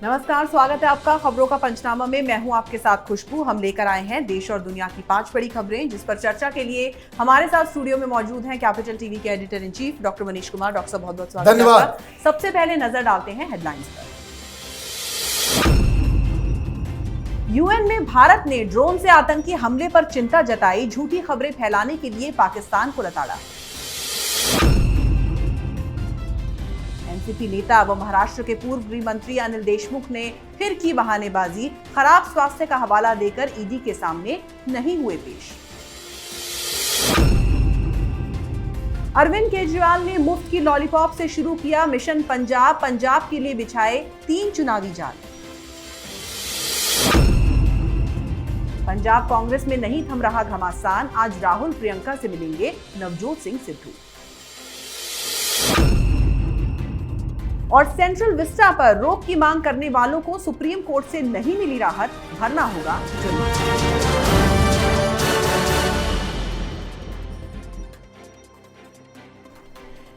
नमस्कार, स्वागत है आपका खबरों का पंचनामा में। मैं हूं आपके साथ खुशबू। हम लेकर आए हैं देश और दुनिया की 5 बड़ी खबरें, जिस पर चर्चा के लिए हमारे साथ स्टूडियो में मौजूद हैं कैपिटल टीवी के editor in chief doctor Manish Kumar. Doctor साहब, बहुत बहुत स्वागत है। धन्यवाद। सबसे पहले नजर डालते हैं हेडलाइंस पर। यूएन में भारत ने ड्रोन से आतंकी हमले पर चिंता जताई, झूठी खबरें फैलाने के लिए पाकिस्तान को लताड़ा। एनसीपी नेता व महाराष्ट्र के पूर्व गृह मंत्री अनिल देशमुख ने फिर की बहानेबाजी, खराब स्वास्थ्य का हवाला देकर ईडी के सामने नहीं हुए पेश। अरविंद केजरीवाल ने मुफ्त की लॉलीपॉप से शुरू किया मिशन पंजाब, पंजाब के लिए बिछाए 3 चुनावी जाल। पंजाब कांग्रेस में नहीं थम रहा घमासान, आज राहुल प्रियंका से मिलेंगे नवजोत सिंह सिद्धू। और सेंट्रल विस्टा पर रोक की मांग करने वालों को सुप्रीम कोर्ट से नहीं मिली राहत, भरना होगा जुर्माना।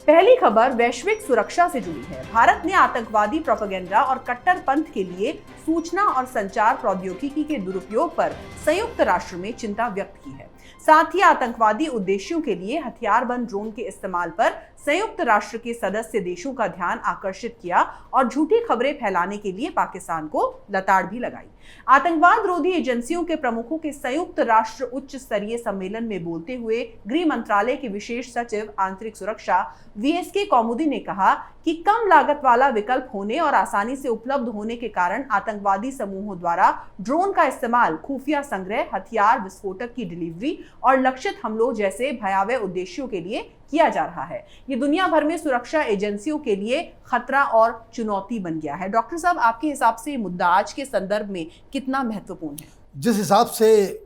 पहली खबर वैश्विक सुरक्षा से जुड़ी है। भारत ने आतंकवादी प्रोपेगेंडा और कट्टरपंथ के लिए सूचना और संचार प्रौद्योगिकी के दुरुपयोग पर संयुक्त राष्ट्र में चिंता व्यक्त की है। साथ ही आतंकवादी उद्देश्यों के लिए हथियारबंद ड्रोन के इस्तेमाल पर संयुक्त राष्ट्र के सदस्य देशों का ध्यान आकर्षित किया और झूठी खबरें फैलाने के लिए पाकिस्तान को लताड़ भी लगाई। आतंकवाद रोधी एजेंसियों के प्रमुखों के संयुक्त राष्ट्र उच्च स्तरीय सम्मेलन में बोलते हुए गृह मंत्रालय के विशेष सचिव आंतरिक सुरक्षा वीएसके कौमुदी ने कहा कि कम लागत वाला विकल्प होने और आसानी से उपलब्ध होने के कारण आतंकवादी समूहों द्वारा ड्रोन का इस्तेमाल खुफिया संग्रह, हथियार, विस्फोटक की डिलीवरी और लक्षित हमलों जैसे भयावह उद्देश्यों के लिए किया जा रहा है। ये दुनिया भर में सुरक्षा एजेंसियों के लिए खतरा और चुनौती बन गया है। डॉक्टर साहब, आपके हिसाब से मुद्दा आज के संदर्भ में कितना महत्वपूर्ण है? जिस हिसाब से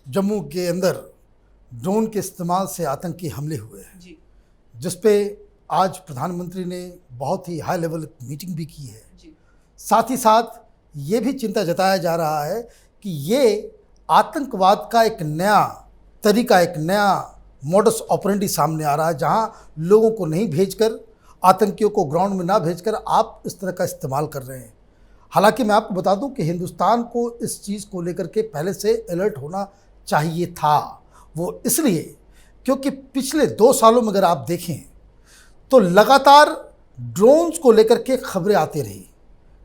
जम्मू के अंदर ड्रोन के इस्तेमाल से आतंकी हमले हुए हैं, जिस पे आज प्रधानमंत्री ने बहुत ही हाई लेवल मीटिंग भी की है, साथ ही साथ ये भी चिंता जताया जा रहा है कि ये आतंकवाद का एक नया तरीका, एक नया मॉडस ऑपरेंडी सामने आ रहा है, जहां लोगों को नहीं भेजकर, आतंकियों को ग्राउंड में ना भेजकर आप इस तरह का इस्तेमाल कर रहे हैं। हालांकि मैं आपको बता दूं कि हिंदुस्तान को इस चीज़ को लेकर के पहले से अलर्ट होना चाहिए था। वो इसलिए क्योंकि पिछले 2 सालों में अगर आप देखें तो लगातार ड्रोन्स को लेकर के खबरें आती रही।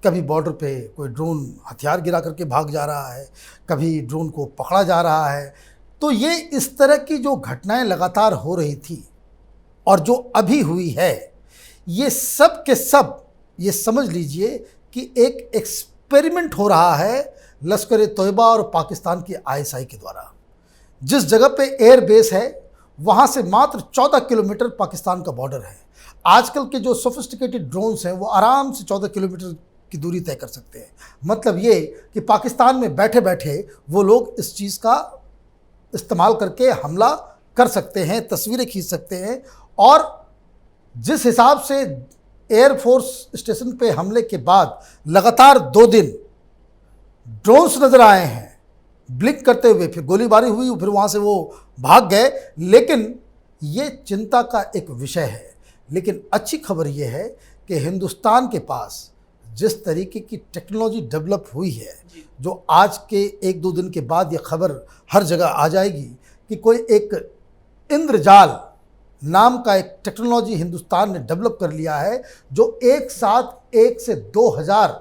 कभी बॉर्डर पे कोई ड्रोन हथियार गिरा करके भाग जा रहा है, कभी ड्रोन को पकड़ा जा रहा है। तो ये इस तरह की जो घटनाएं लगातार हो रही थी और जो अभी हुई है, ये सब के सब ये समझ लीजिए कि एक एक्सपेरिमेंट हो रहा है लश्कर ए तोयबा और पाकिस्तान की आईएसआई के द्वारा। जिस जगह पे एयर बेस है वहाँ से मात्र 14 किलोमीटर पाकिस्तान का बॉर्डर है। आजकल के जो सोफिस्टिकेटेड ड्रोन्स हैं वो आराम से 14 किलोमीटर की दूरी तय कर सकते हैं। मतलब ये कि पाकिस्तान में बैठे बैठे वो लोग इस चीज़ का इस्तेमाल करके हमला कर सकते हैं, तस्वीरें खींच सकते हैं। और जिस हिसाब से एयरफोर्स स्टेशन पे हमले के बाद लगातार 2 दिन ड्रोन्स नज़र आए हैं ब्लिंक करते हुए, फिर गोलीबारी हुई, फिर वहाँ से वो भाग गए, लेकिन ये चिंता का एक विषय है। लेकिन अच्छी खबर ये है कि हिंदुस्तान के पास जिस तरीके की टेक्नोलॉजी डेवलप हुई है, जो आज के 1-2 दिन के बाद ये खबर हर जगह आ जाएगी कि कोई एक इंद्रजाल नाम का एक टेक्नोलॉजी हिंदुस्तान ने डेवलप कर लिया है, जो एक साथ 1 से 2000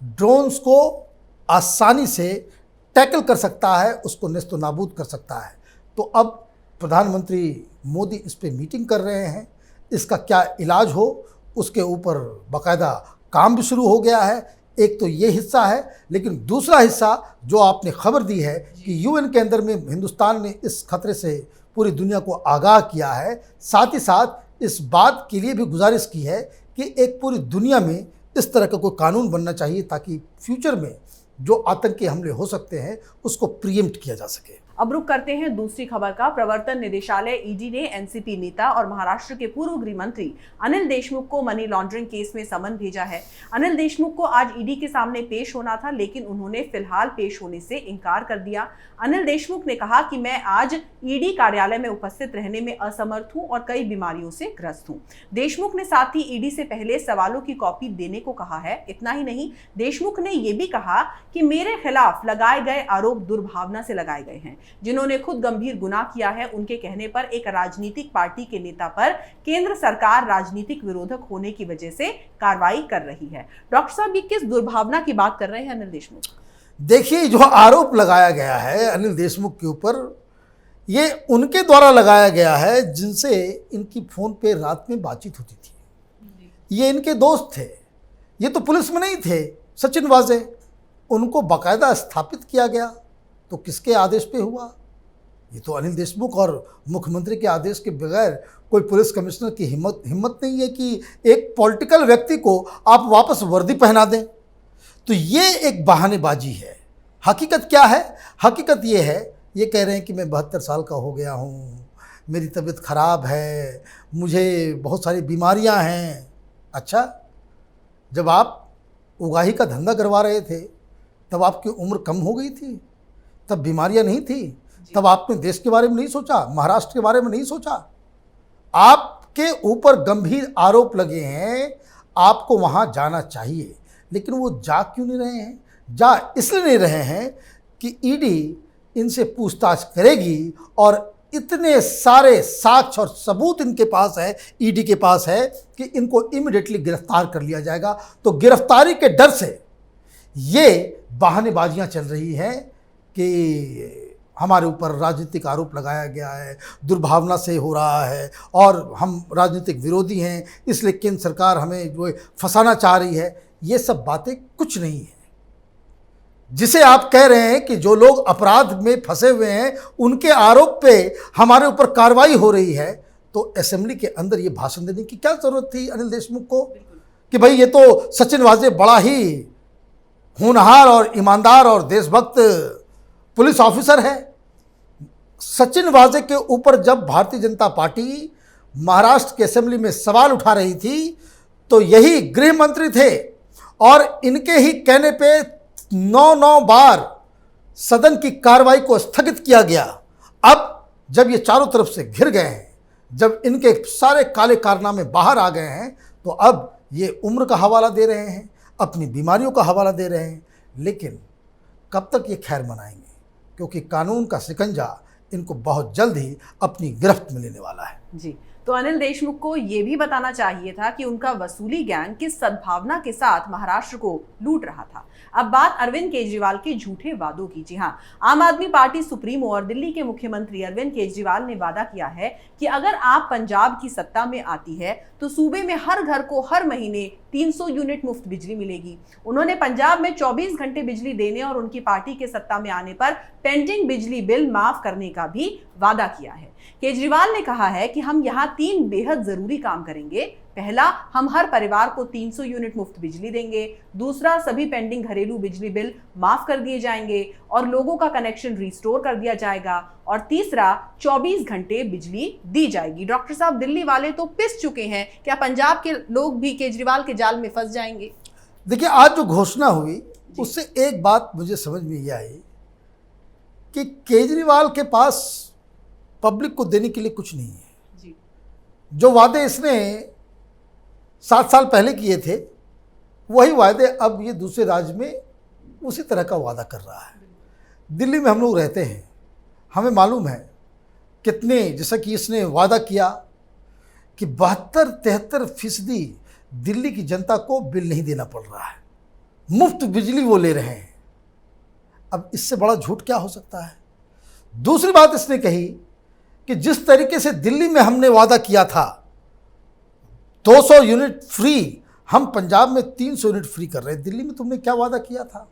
ड्रोन्स को आसानी से टैकल कर सकता है, उसको नेस्तो नाबूद कर सकता है। तो अब प्रधानमंत्री मोदी इस पे मीटिंग कर रहे हैं। इसका क्या इलाज हो, उसके ऊपर बाकायदा काम भी शुरू हो गया है। एक तो ये हिस्सा है, लेकिन दूसरा हिस्सा जो आपने खबर दी है कि यूएन के अंदर में हिंदुस्तान ने इस खतरे से पूरी दुनिया को आगाह किया है। साथ ही साथ इस बात के लिए भी गुजारिश की है कि एक पूरी दुनिया में इस तरह का कोई कानून बनना चाहिए ताकि फ्यूचर में जो आतंकी हमले हो सकते हैं उसको प्रीएम्प्ट किया जा सके। अब रुक करते हैं दूसरी खबर का। प्रवर्तन निदेशालय ईडी ने एनसीपी नेता और महाराष्ट्र के पूर्व गृह मंत्री अनिल देशमुख को मनी लॉन्ड्रिंग केस में समन भेजा है। अनिल देशमुख को आज ईडी के सामने पेश होना था, लेकिन उन्होंने फिलहाल पेश होने से इनकार कर दिया। अनिल देशमुख ने कहा कि मैं आज ईडी कार्यालय में उपस्थित रहने में असमर्थ हूं और कई बीमारियों से ग्रस्त हूं। देशमुख ने साथ ही ईडी से पहले सवालों की कॉपी देने को कहा है। इतना ही नहीं, देशमुख ने यह भी कहा कि मेरे खिलाफ लगाए गए आरोप दुर्भावना से लगाए गए हैं। जिन्होंने खुद गंभीर गुनाह किया है, उनके कहने पर एक राजनीतिक पार्टी के नेता पर केंद्र सरकार राजनीतिक विरोधक होने की वजह से कार्रवाई कर रही है। डॉक्टर साहब, ये किस दुर्भावना की बात कर रहे हैं अनिल देशमुख? देखिए, जो आरोप लगाया गया है अनिल देशमुख के ऊपर, ये उनके द्वारा लगाया गया है जिनसे इनकी फोन पे रात में बातचीत होती थी। ये इनके दोस्त थे, ये तो पुलिस में नहीं थे। सचिन वाजे, उनको बाकायदा स्थापित किया गया तो किसके आदेश पे हुआ? ये तो अनिल देशमुख और मुख्यमंत्री के आदेश के बगैर कोई पुलिस कमिश्नर की हिम्मत नहीं है कि एक पॉलिटिकल व्यक्ति को आप वापस वर्दी पहना दें। तो ये एक बहानेबाजी है। हकीकत क्या है? हकीकत ये है, ये कह रहे हैं कि मैं 72 साल का हो गया हूँ, मेरी तबीयत ख़राब है, मुझे बहुत सारी बीमारियाँ हैं। अच्छा, जब आप उगाही का धंधा करवा रहे थे तब आपकी उम्र कम हो गई थी, तब बीमारियां नहीं थी, तब आपने देश के बारे में नहीं सोचा, महाराष्ट्र के बारे में नहीं सोचा। आपके ऊपर गंभीर आरोप लगे हैं, आपको वहां जाना चाहिए, लेकिन वो जा क्यों नहीं रहे हैं? जा इसलिए नहीं रहे हैं कि ईडी इनसे पूछताछ करेगी और इतने सारे साक्ष्य और सबूत इनके पास है, ईडी के पास है, कि इनको इमीडिएटली गिरफ्तार कर लिया जाएगा। तो गिरफ्तारी के डर से ये बहानेबाजियां चल रही हैं कि हमारे ऊपर राजनीतिक आरोप लगाया गया है, दुर्भावना से हो रहा है और हम राजनीतिक विरोधी हैं, इसलिए केंद्र सरकार हमें जो फंसाना चाह रही है। ये सब बातें कुछ नहीं है। जिसे आप कह रहे हैं कि जो लोग अपराध में फंसे हुए हैं उनके आरोप पे हमारे ऊपर कार्रवाई हो रही है, तो असेंबली के अंदर ये भाषण देने की क्या जरूरत थी अनिल देशमुख को कि भाई ये तो सचिन वाजे बड़ा ही होनहार और ईमानदार और देशभक्त पुलिस ऑफिसर है। सचिन वाजे के ऊपर जब भारतीय जनता पार्टी महाराष्ट्र के असेंबली में सवाल उठा रही थी तो यही गृह मंत्री थे और इनके ही कहने पे 9 बार सदन की कार्रवाई को स्थगित किया गया। अब जब ये चारों तरफ से घिर गए हैं, जब इनके सारे काले कारनामे बाहर आ गए हैं, तो अब ये उम्र का हवाला दे रहे हैं, अपनी बीमारियों का हवाला दे रहे हैं। लेकिन कब तक ये खैर मनाएंगे? क्योंकि कानून का शिकंजा इनको बहुत जल्द ही अपनी गिरफ्त में लेने वाला है। जी, तो अनिल देशमुख को यह भी बताना चाहिए था कि उनका वसूली गैंग किस सद्भावना के साथ महाराष्ट्र को लूट रहा था। अब बात अरविंद केजरीवाल के झूठे वादों की। जी हाँ, आम आदमी पार्टी सुप्रीमो और दिल्ली के मुख्यमंत्री अरविंद केजरीवाल ने वादा किया है कि अगर आप पंजाब की सत्ता में आती है तो सूबे में हर घर को हर महीने 300 यूनिट मुफ्त बिजली मिलेगी। उन्होंने पंजाब में 24 घंटे बिजली देने और उनकी पार्टी के सत्ता में आने पर पेंडिंग बिजली बिल माफ करने का भी वादा किया है। केजरीवाल ने कहा है कि हम यहाँ 3 बेहद जरूरी काम करेंगे। पहला, हम हर परिवार को 300 यूनिट मुफ्त बिजली देंगे। दूसरा, सभी पेंडिंग घरेलू बिजली बिल माफ कर दिए जाएंगे और लोगों का कनेक्शन रिस्टोर कर दिया जाएगा। और तीसरा, 24 घंटे बिजली दी जाएगी। डॉक्टर साहब, दिल्ली वाले तो पिस चुके हैं, क्या पंजाब के लोग भी केजरीवाल के जाल में फंस जाएंगे? देखिए, आज जो घोषणा हुई उससे एक बात मुझे समझ में ये आई कि केजरीवाल के पास पब्लिक को देने के लिए कुछ नहीं है। जी। जो वादे इसने 7 साल पहले किए थे, वही वादे अब ये दूसरे राज्य में उसी तरह का वादा कर रहा है। दिल्ली में हम लोग रहते हैं, हमें मालूम है कितने, जैसा कि इसने वादा किया कि 72-73% दिल्ली की जनता को बिल नहीं देना पड़ रहा है, मुफ्त बिजली वो ले रहे हैं। अब इससे बड़ा झूठ क्या हो सकता है? दूसरी बात इसने कही कि जिस तरीके से दिल्ली में हमने वादा किया था 200 यूनिट फ्री, हम पंजाब में 300 यूनिट फ्री कर रहे हैं। दिल्ली में तुमने क्या वादा किया था?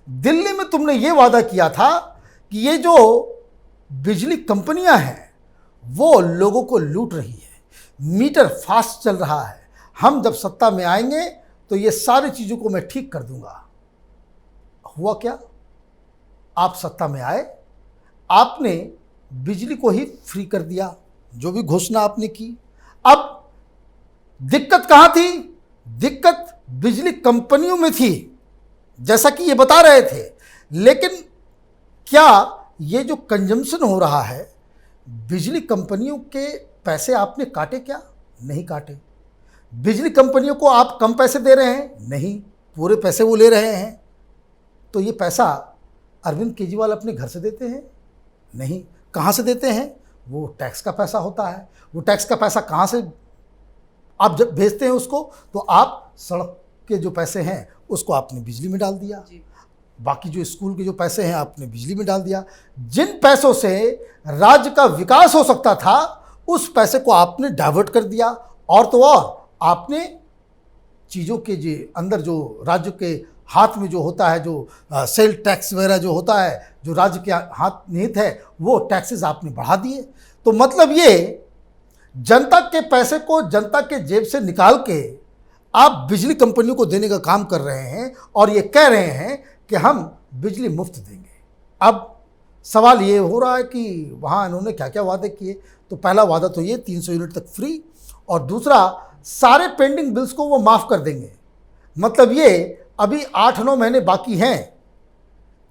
दिल्ली में तुमने ये वादा किया था कि ये जो बिजली कंपनियां हैं वो लोगों को लूट रही है, मीटर फास्ट चल रहा है, हम जब सत्ता में आएंगे तो ये सारी चीज़ों को मैं ठीक कर दूंगा। हुआ क्या? आप सत्ता में आए, आपने बिजली को ही फ्री कर दिया, जो भी घोषणा आपने की। अब दिक्कत कहाँ थी? दिक्कत बिजली कंपनियों में थी, जैसा कि ये बता रहे थे। लेकिन क्या ये जो कंजम्पशन हो रहा है, बिजली कंपनियों के पैसे आपने काटे क्या? नहीं काटे। बिजली कंपनियों को आप कम पैसे दे रहे हैं? नहीं, पूरे पैसे वो ले रहे हैं। तो ये पैसा अरविंद केजरीवाल अपने घर से देते हैं? नहीं। कहाँ से देते हैं? वो टैक्स का पैसा होता है। वो टैक्स का पैसा कहाँ से आप जब भेजते हैं उसको, तो आप सड़क के जो पैसे हैं उसको आपने बिजली में डाल दिया, बाकी जो स्कूल के जो पैसे हैं आपने बिजली में डाल दिया। जिन पैसों से राज्य का विकास हो सकता था, उस पैसे को आपने डाइवर्ट कर दिया। और तो और आपने चीज़ों के जो अंदर जो राज्य के हाथ में जो होता है, जो सेल टैक्स वगैरह जो होता है, जो राज्य के हाथ निहित है, वो टैक्सेस आपने बढ़ा दिए। तो मतलब ये जनता के पैसे को जनता के जेब से निकाल के आप बिजली कंपनियों को देने का काम कर रहे हैं और ये कह रहे हैं कि हम बिजली मुफ्त देंगे। अब सवाल ये हो रहा है कि वहाँ इन्होंने क्या क्या वादे किए। तो पहला वादा तो ये 300 यूनिट तक फ्री, और दूसरा सारे पेंडिंग बिल्स को वो माफ़ कर देंगे। मतलब ये अभी 8-9 महीने बाकी हैं।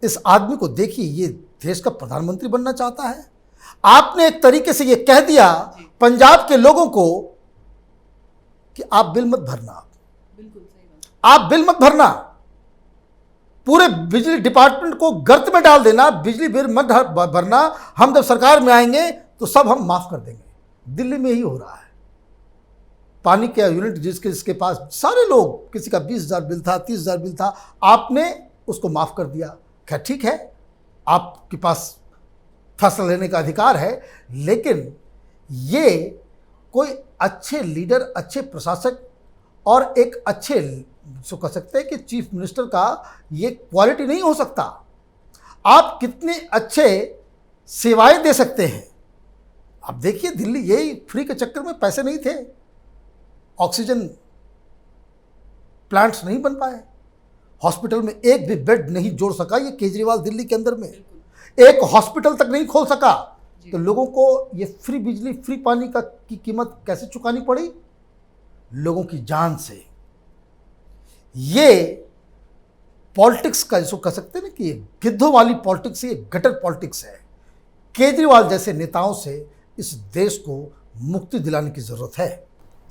इस आदमी को देखिए, ये देश का प्रधानमंत्री बनना चाहता है। आपने एक तरीके से ये कह दिया पंजाब के लोगों को कि आप बिल मत भरना, बिल्कुल सही बात, आप बिल मत भरना, पूरे बिजली डिपार्टमेंट को गर्त में डाल देना, बिजली बिल मत भरना, हम जब सरकार में आएंगे तो सब हम माफ कर देंगे। दिल्ली में ही हो रहा है। पानी का यूनिट जिसके पास सारे लोग, किसी का 20,000 बिल था, 30,000 बिल था, आपने उसको माफ कर दिया। क्या ठीक है, आपके पास फैसला लेने का अधिकार है, लेकिन ये कोई अच्छे लीडर, अच्छे प्रशासक और एक अच्छे सो कह सकते हैं कि चीफ मिनिस्टर का ये क्वालिटी नहीं हो सकता। आप कितने अच्छे सेवाएं दे सकते हैं। अब देखिए, दिल्ली यही फ्री के चक्कर में पैसे नहीं थे, ऑक्सीजन प्लांट्स नहीं बन पाए, हॉस्पिटल में एक भी बेड नहीं जोड़ सका ये केजरीवाल दिल्ली के अंदर में, एक हॉस्पिटल तक नहीं खोल सका। तो लोगों को ये फ्री बिजली, फ्री पानी की कीमत कैसे चुकानी पड़ी? लोगों की जान से। ये पॉलिटिक्स का जिसको कह सकते हैं ना कि गिद्धों वाली पॉलिटिक्स, ये गटर पॉलिटिक्स है। केजरीवाल जैसे नेताओं से इस देश को मुक्ति दिलाने की जरूरत है।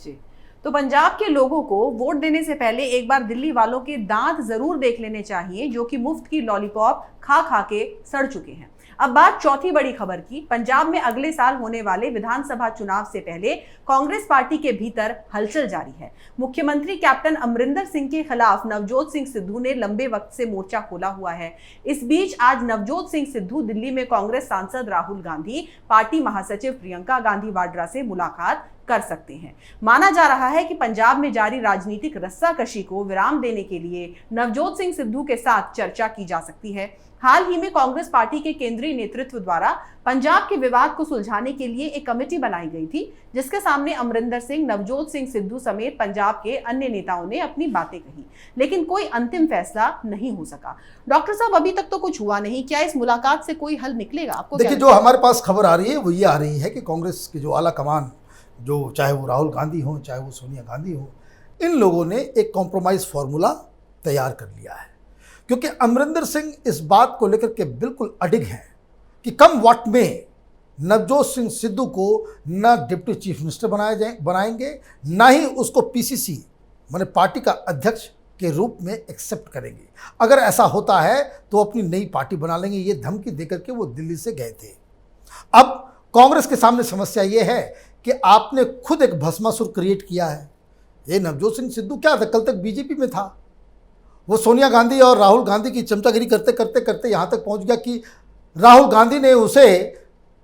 जी, तो पंजाब के लोगों को वोट देने से पहले एक बार दिल्ली वालों के दांत जरूर देख लेने चाहिए, जो कि मुफ्त की लॉलीपॉप खा खा के सड़ चुके हैं। अब बात चौथी बड़ी खबर की। पंजाब में अगले साल होने वाले विधानसभा चुनाव से पहले कांग्रेस पार्टी के भीतर हलचल जारी है। मुख्यमंत्री कैप्टन अमरिंदर सिंह के खिलाफ नवजोत सिंह सिद्धू ने लंबे वक्त से मोर्चा खोला हुआ है। इस बीच आज नवजोत सिंह सिद्धू दिल्ली में कांग्रेस सांसद राहुल गांधी, पार्टी महासचिव प्रियंका गांधी वाड्रा से मुलाकात कर सकते हैं। माना जा रहा है कि पंजाब में जारी राजनीतिक रस्साकशी को विराम देने के लिए नवजोत सिंह सिद्धू के साथ चर्चा की जा सकती है। हाल ही में कांग्रेस पार्टी के केंद्रीय नेतृत्व द्वारा पंजाब के विवाद को सुलझाने के लिए एक कमेटी बनाई गई थी, जिसके सामने अमरिंदर सिंह, नवजोत सिंह सिद्धू समेत पंजाब के अन्य नेताओं ने अपनी बातें कही, लेकिन कोई अंतिम फैसला नहीं हो सका। डॉक्टर साहब, अभी तक तो कुछ हुआ नहीं, क्या इस मुलाकात से कोई हल निकलेगा? आपको देखिए, जो हमारे पास खबर आ रही है वो ये आ रही है कि कांग्रेस के जो आला कमान, जो चाहे वो राहुल गांधी हो, चाहे वो सोनिया गांधी हो, इन लोगों ने एक कॉम्प्रोमाइज़ फार्मूला तैयार कर लिया है। क्योंकि अमरिंदर सिंह इस बात को लेकर के बिल्कुल अडिग हैं कि कम वक्त में नवजोत सिंह सिद्धू को न डिप्टी चीफ मिनिस्टर बनाएंगे, ना ही उसको पीसीसी माने पार्टी का अध्यक्ष के रूप में एक्सेप्ट करेंगे। अगर ऐसा होता है तो अपनी नई पार्टी बना लेंगे। ये धमकी देकर के वो दिल्ली से गए थे। अब कांग्रेस के सामने समस्या ये है कि आपने खुद एक भस्मासुर क्रिएट किया है। ये नवजोत सिंह सिद्धू क्या था, कल तक बीजेपी में था। वो सोनिया गांधी और राहुल गांधी की चमचागिरी करते करते करते यहाँ तक पहुँच गया कि राहुल गांधी ने उसे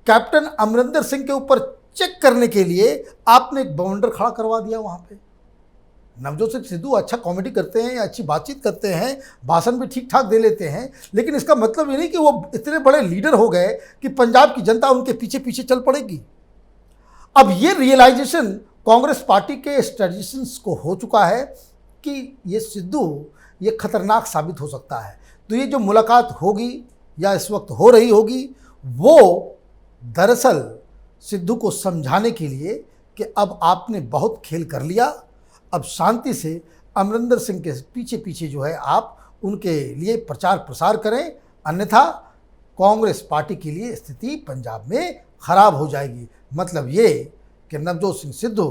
कैप्टन अमरिंदर सिंह के ऊपर चेक करने के लिए आपने एक बवंडर खड़ा करवा दिया वहाँ पे। नवजोत सिंह सिद्धू अच्छा कॉमेडी करते हैं, अच्छी बातचीत करते हैं, भाषण भी ठीक ठाक दे लेते हैं, लेकिन इसका मतलब ये नहीं कि वो इतने बड़े लीडर हो गए कि पंजाब की जनता उनके पीछे पीछे चल पड़ेगी। अब ये रियलाइजेशन कांग्रेस पार्टी के स्ट्रेटजिशियंस को हो चुका है कि ये सिद्धू ये खतरनाक साबित हो सकता है। तो ये जो मुलाकात होगी या इस वक्त हो रही होगी, वो दरअसल सिद्धू को समझाने के लिए कि अब आपने बहुत खेल कर लिया, अब शांति से अमरिंदर सिंह के पीछे पीछे जो है आप उनके लिए प्रचार प्रसार करें, अन्यथा कांग्रेस पार्टी के लिए स्थिति पंजाब में खराब हो जाएगी। मतलब ये कि नवजोत सिंह सिद्धू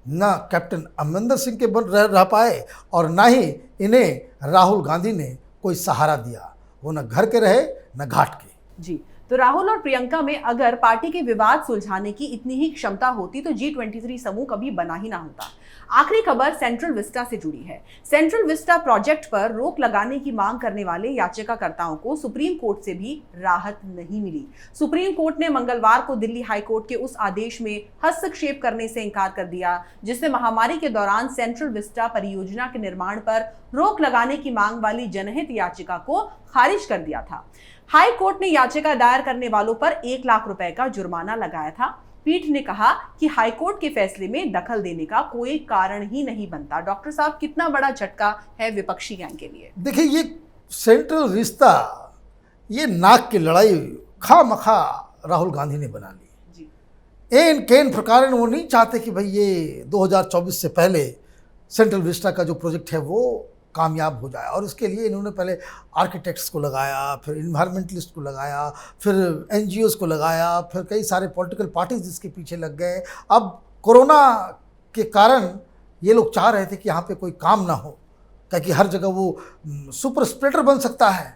न कैप्टन अमरिंदर सिंह के बन रह पाए और ना ही इन्हें राहुल गांधी ने कोई सहारा दिया, वो न घर के रहे न घाट के। जी, तो राहुल और प्रियंका में अगर पार्टी के विवाद सुलझाने की इतनी ही क्षमता होती तो G23 समूह कभी बना ही ना होता। आखिरी खबर सेंट्रल विस्टा से जुड़ी है। सेंट्रल विस्टा प्रोजेक्ट पर रोक लगाने की मांग करने वाले याचिकाकर्ताओं को सुप्रीम कोर्ट से भी राहत नहीं मिली। सुप्रीम कोर्ट ने मंगलवार को दिल्ली हाई कोर्ट के उस आदेश में हस्तक्षेप करने से इनकार कर दिया जिसने महामारी के दौरान सेंट्रल विस्टा परियोजना के निर्माण पर रोक लगाने की मांग वाली जनहित याचिका को खारिज कर दिया था। हाई कोर्ट ने याचिका दायर करने वालों पर 1 लाख रुपए का जुर्माना लगाया था। पीठ ने कहा कि हाई कोर्ट के फैसले में दखल देने का कोई कारण ही नहीं बनता। डॉक्टर साहब, कितना बड़ा झटका है विपक्षी गैंग के लिए। देखिए, ये सेंट्रल विस्टा, ये नाक की लड़ाई खामखा राहुल गांधी ने बना ली जी। एन केन प्रकार वो नहीं चाहते कि भाई ये 2024 से पहले सेंट्रल विस्टा का जो प्रोजेक्ट है वो कामयाब हो जाए, और इसके लिए इन्होंने पहले आर्किटेक्ट्स को लगाया, फिर इन्वायरमेंटलिस्ट को लगाया, फिर NGOs को लगाया, फिर कई सारे पॉलिटिकल पार्टीज इसके पीछे लग गए। अब कोरोना के कारण ये लोग चाह रहे थे कि यहाँ पे कोई काम ना हो, ताकि हर जगह वो सुपर स्प्रेडर बन सकता है।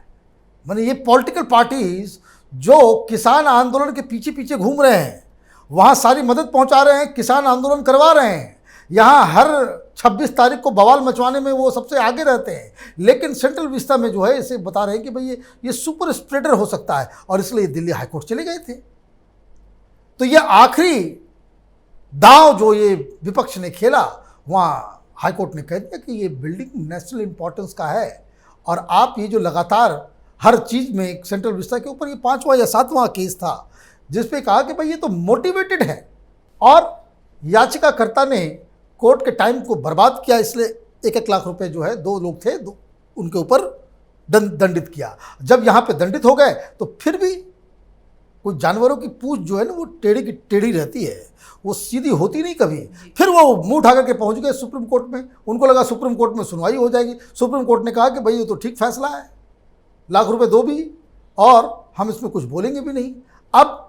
माने ये पॉलिटिकल पार्टीज जो किसान आंदोलन के पीछे पीछे घूम रहे हैं, वहाँ सारी मदद पहुँचा रहे हैं, किसान आंदोलन करवा रहे हैं, यहाँ हर 26 तारीख को बवाल मचवाने में वो सबसे आगे रहते हैं, लेकिन सेंट्रल विस्टा में जो है इसे बता रहे हैं कि भाई ये सुपर स्प्रेडर हो सकता है, और इसलिए दिल्ली हाईकोर्ट चले गए थे। तो ये आखिरी दांव जो ये विपक्ष ने खेला, वहाँ हाईकोर्ट ने कह दिया कि ये बिल्डिंग नेशनल इंपॉर्टेंस का है, और आप ये जो लगातार हर चीज़ में सेंट्रल विस्टा के ऊपर ये 5वां या 7वां केस था जिसपे कहा कि भाई ये तो मोटिवेटेड है, और याचिकाकर्ता ने कोर्ट के टाइम को बर्बाद किया, इसलिए 1-1 लाख रुपए जो है 2 लोग थे उनके ऊपर दंडित किया। जब यहाँ पे दंडित हो गए तो फिर भी कोई जानवरों की पूंछ जो है ना वो टेढ़ी की टेढ़ी रहती है, वो सीधी होती नहीं कभी। फिर वो मुंह उठा करके पहुँच गए सुप्रीम कोर्ट में, उनको लगा सुप्रीम कोर्ट में सुनवाई हो जाएगी। सुप्रीम कोर्ट ने कहा कि भाई ये तो ठीक फैसला है, लाख रुपये दो भी, और हम इसमें कुछ बोलेंगे भी नहीं। अब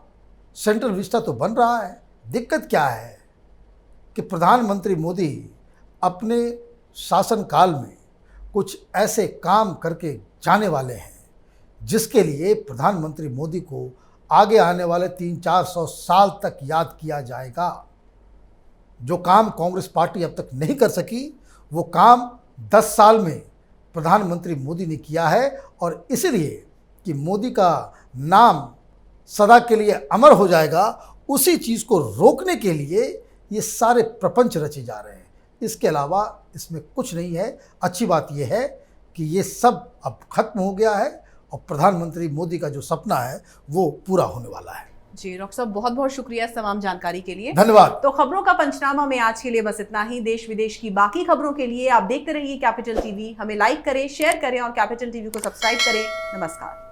सेंट्रल विस्टा तो बन रहा है, दिक्कत क्या है कि प्रधानमंत्री मोदी अपने शासनकाल में कुछ ऐसे काम करके जाने वाले हैं जिसके लिए प्रधानमंत्री मोदी को आगे आने वाले 300-400 साल तक याद किया जाएगा। जो काम कांग्रेस पार्टी अब तक नहीं कर सकी, वो काम 10 साल में प्रधानमंत्री मोदी ने किया है, और इसलिए कि मोदी का नाम सदा के लिए अमर हो जाएगा, उसी चीज़ को रोकने के लिए ये सारे प्रपंच रचे जा रहे हैं। इसके अलावा इसमें कुछ नहीं है। अच्छी बात यह है कि ये सब अब खत्म हो गया है, और प्रधानमंत्री मोदी का जो सपना है वो पूरा होने वाला है। जी डॉक्टर साहब, बहुत बहुत शुक्रिया इस तमाम जानकारी के लिए। धन्यवाद। तो खबरों का पंचनामा में आज के लिए बस इतना ही। देश विदेश की बाकी खबरों के लिए आप देखते रहिए कैपिटल टीवी। हमें लाइक करें, शेयर करें और कैपिटल टीवी को सब्सक्राइब करें। नमस्कार।